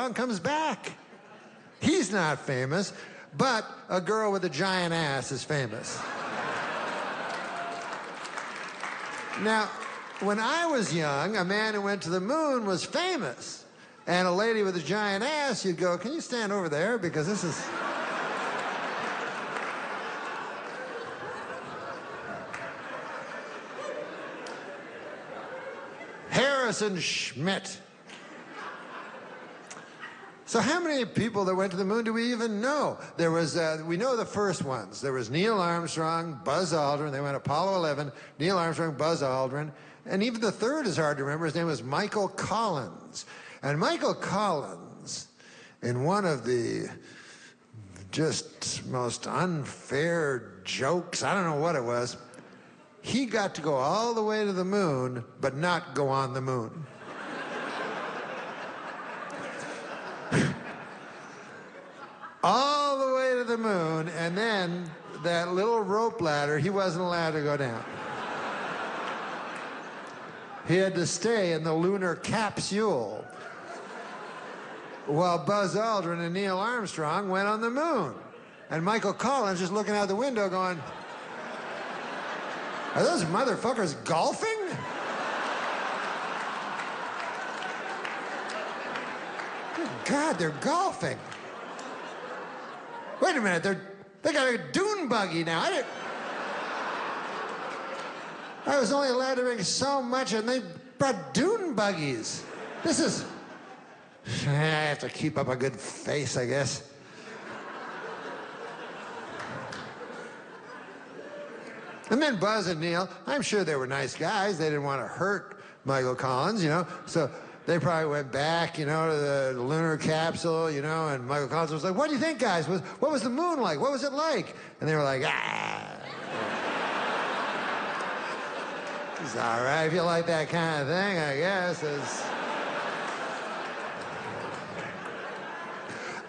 Armstrong comes back. He's not famous, but a girl with a giant ass is famous. Now, when I was young, a man who went to the moon was famous. And a lady with a giant ass, you'd go, can you stand over there? Because this is... Harrison Schmitt. So how many people that went to the moon do we even know? There was, we know the first ones. There was Neil Armstrong, Buzz Aldrin. They went Apollo 11, Neil Armstrong, Buzz Aldrin. And even the third is hard to remember. His name was Michael Collins. And Michael Collins, in one of the just most unfair jokes, I don't know what it was, he got to go all the way to the moon, but not go on the moon. All the way to the moon, and then that little rope ladder, he wasn't allowed to go down. He had to stay in the lunar capsule while Buzz Aldrin and Neil Armstrong went on the moon. And Michael Collins just looking out the window going, are those motherfuckers golfing? Good God, they're golfing. Wait a minute, they got a dune buggy now. I was only allowed to bring so much, and they brought dune buggies. This is... I have to keep up a good face, I guess. And then Buzz and Neil, I'm sure they were nice guys. They didn't want to hurt Michael Collins, you know. So they probably went back, you know, to the lunar capsule, you know, and Michael Collins was like, what do you think, guys? What was the moon like? What was it like? And they were like, ah. It's all right if you like that kind of thing, I guess.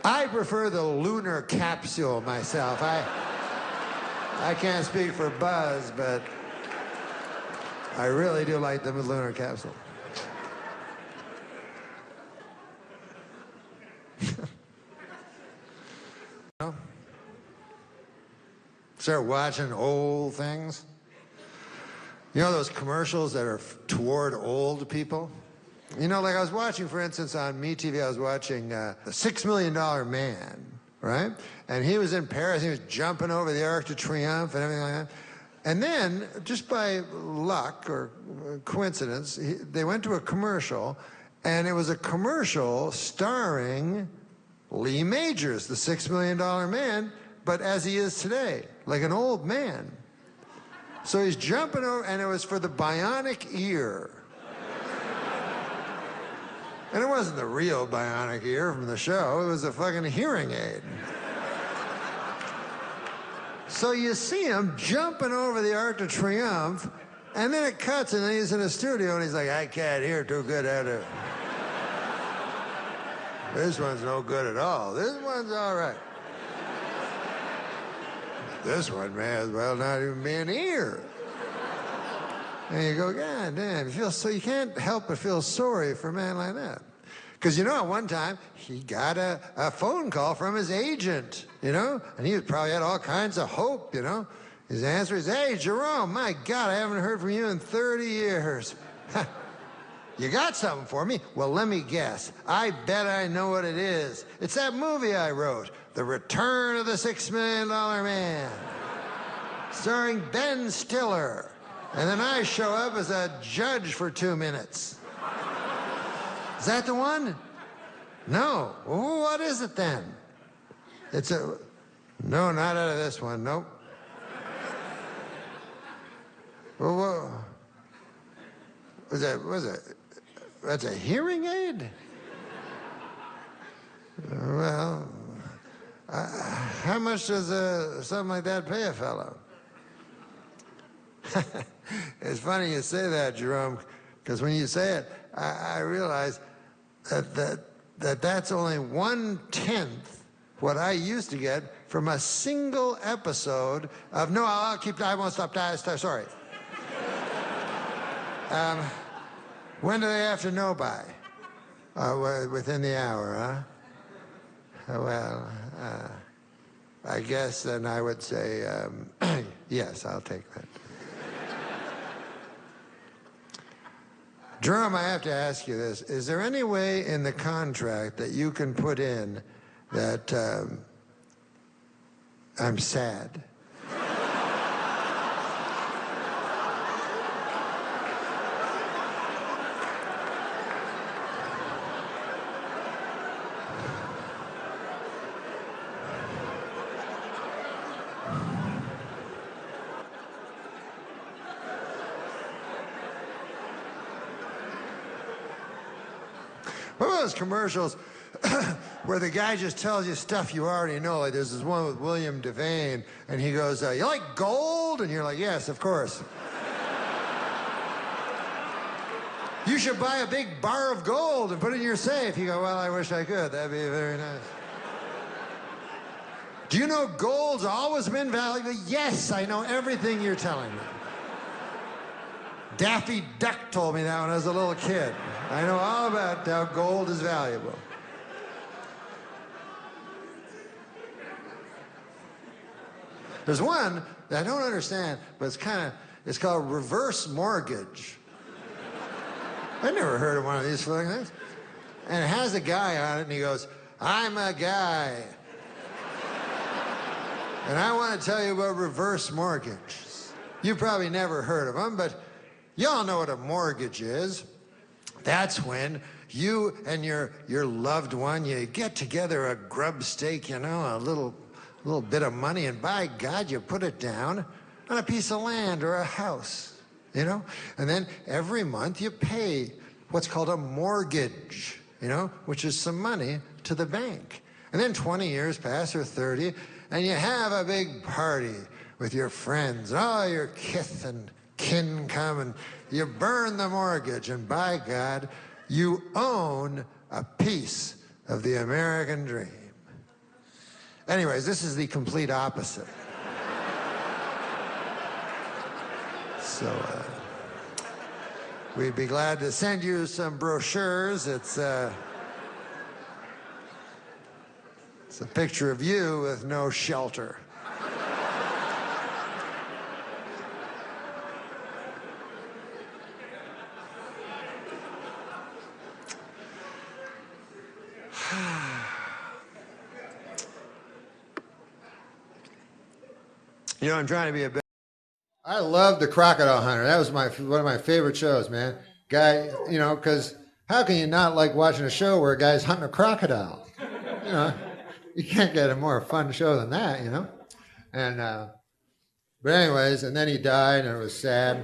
I prefer the lunar capsule myself. I can't speak for Buzz, but I really do like the lunar capsule. Start watching old things. You know those commercials that are toward old people? You know, like I was watching, for instance, on MeTV, I was watching The $6 Million Man, right? And he was in Paris, he was jumping over the Arc de Triomphe and everything like that. And then, just by luck or coincidence, they went to a commercial, and it was a commercial starring Lee Majors, the $6 Million Man, but as he is today, like an old man. So he's jumping over, and it was for the bionic ear. And it wasn't the real bionic ear from the show, it was a fucking hearing aid. So you see him jumping over the Arc de Triomphe, and then it cuts, and then he's in a studio, and he's like, I can't hear too good out of... This one's no good at all. This one's all right. This one may as well not even be an ear. And you go, God damn, you can't help but feel sorry for a man like that. Because, you know, at one time, he got a phone call from his agent, you know? And he probably had all kinds of hope, you know? His answer is, hey, Jerome, my God, I haven't heard from you in 30 years. You got something for me? Well, let me guess. I bet I know what it is. It's that movie I wrote, The Return of the $6 Million Man, starring Ben Stiller. And then I show up as a judge for 2 minutes. Is that the one? No. Well, what is it then? No, not out of this one, nope. Well, was it? That's a hearing aid? Well, how much does something like that pay a fellow? It's funny you say that, Jerome, because when you say it, I realize that's only 1/10 what I used to get from a single episode of, no, I won't stop, sorry. When do they have to know by? Within the hour, huh? Well, I guess then I would say, yes, I'll take that. Jerome, I have to ask you this. Is there any way in the contract that you can put in that I'm sad? What about those commercials where the guy just tells you stuff you already know? Like there's this one with William Devane, and he goes, you like gold? And you're like, yes, of course. You should buy a big bar of gold and put it in your safe. You go, well, I wish I could. That'd be very nice. Do you know gold's always been valuable? Yes, I know everything you're telling me. Daffy Duck told me that when I was a little kid. I know all about how gold is valuable. There's one that I don't understand, but it's called reverse mortgage. I never heard of one of these fucking things. And it has a guy on it, and he goes, I'm a guy. And I want to tell you about reverse mortgages. You've probably never heard of them, but you all know what a mortgage is. That's when you and your loved one, you get together a grub stake, you know, a little bit of money, and by God, you put it down on a piece of land or a house, you know? And then every month you pay what's called a mortgage, you know, which is some money to the bank. And then 20 years pass, or 30, and you have a big party with your friends, and all your kith and kin come, and you burn the mortgage, and by God, you own a piece of the American dream. Anyways, this is the complete opposite. So, we'd be glad to send you some brochures. It's a picture of you with no shelter. You know, I'm trying to be a bit. I love the Crocodile Hunter. That was one of my favorite shows, man. Guy, you know, because how can you not like watching a show where a guy's hunting a crocodile? You know, you can't get a more fun show than that, you know. And but anyways, and then he died, and it was sad.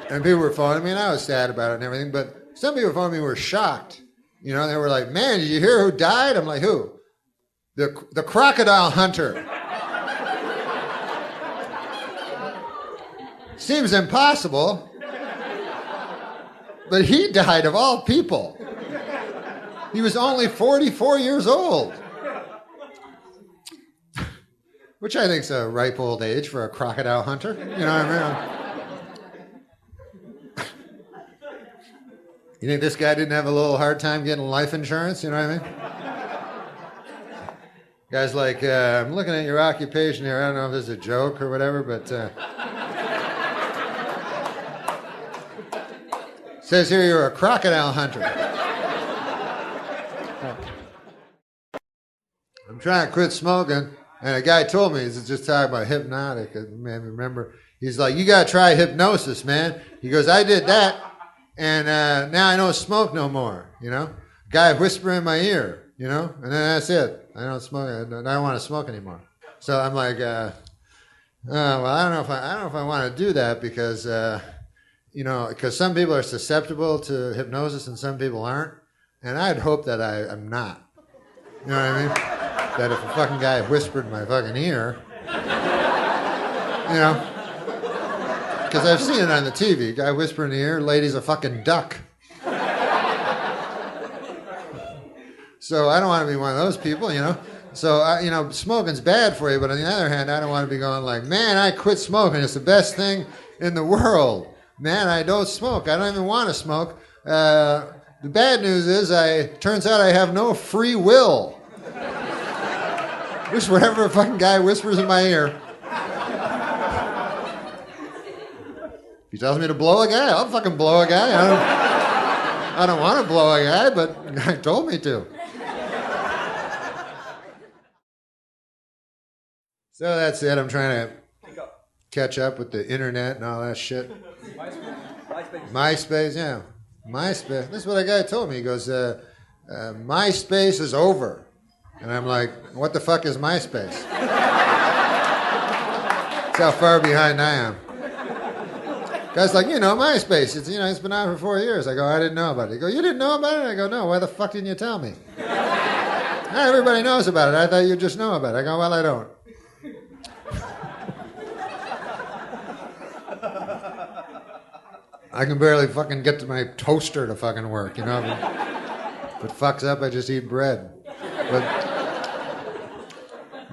And people were phoning me, and I was sad about it and everything. But some people phoning me were shocked. You know, they were like, "Man, did you hear who died?" I'm like, "Who?" The Crocodile Hunter. Seems impossible, but he died of all people. He was only 44 years old, which I think is a ripe old age for a crocodile hunter. You know what I mean? You think this guy didn't have a little hard time getting life insurance? You know what I mean? Guy's like, I'm looking at your occupation here. I don't know if this is a joke or whatever, but says here you're a crocodile hunter. I'm trying to quit smoking, and a guy told me, he's just talking about hypnotic. I remember, he's like, you got to try hypnosis, man. He goes, I did that, and now I don't smoke no more, you know? Guy whisper in my ear. You know, and then that's it. I don't smoke. I don't want to smoke anymore. So I'm like, well, I don't know if I want to do that because, you know, because some people are susceptible to hypnosis and some people aren't, and I'd hope that I'm not. You know what I mean? That if a fucking guy whispered in my fucking ear, you know, because I've seen it on the TV. Guy whisper in the ear, lady's a fucking duck. So I don't want to be one of those people, you know. So, you know, smoking's bad for you, but on the other hand, I don't want to be going like, man, I quit smoking. It's the best thing in the world. man, I don't smoke. I don't even want to smoke. The bad news is, turns out I have no free will. Just whatever a fucking guy whispers in my ear. If he tells me to blow a guy, I'll fucking blow a guy. I don't want to blow a guy, but the guy told me to. So that's it. I'm trying to catch up with the internet and all that shit. MySpace, yeah. MySpace. That's what a guy told me. He goes, MySpace is over. And I'm like, what the fuck is MySpace? That's how far behind I am. Guy's like, MySpace. It's been out for 4 years. I go, I didn't know about it. He goes, you didn't know about it? I go, no. Why the fuck didn't you tell me? Everybody knows about it. I thought you'd just know about it. I go, well, I don't. I can barely fucking get to my toaster to fucking work, If it fucks up, I just eat bread.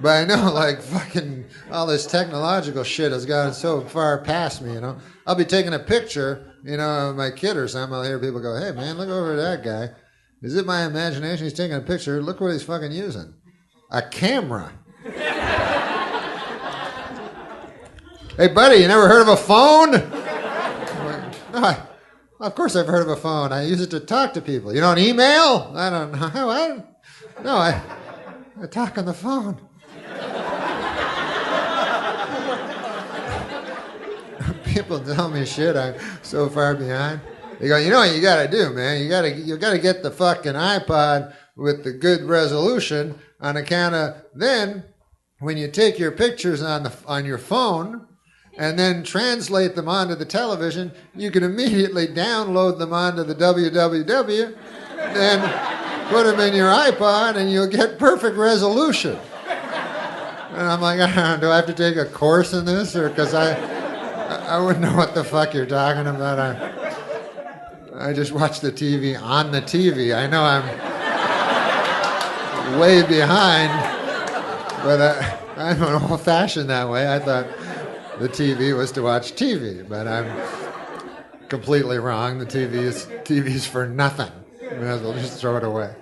But I know, like, fucking all this technological shit has gotten so far past me, I'll be taking a picture, of my kid or something. I'll hear people go, hey, man, look over at that guy. Is it my imagination? He's taking a picture. Look what he's fucking using. A camera. Hey, buddy, you never heard of a phone? No, of course I've heard of a phone. I use it to talk to people. You don't email? I don't know. I talk on the phone. People tell me shit. I'm so far behind. They go, you know what you got to do, man? You got to get the fucking iPod with the good resolution on account of then when you take your pictures on your phone and then translate them onto the television, you can immediately download them onto the www, then put them in your iPod, and you'll get perfect resolution. And I'm like, do I have to take a course in this? Or because I wouldn't know what the fuck you're talking about. I just watch the TV on the TV. I know I'm way behind, but I'm old-fashioned that way. I thought the TV was to watch TV, but I'm completely wrong. The TV's for nothing. You might as well just throw it away.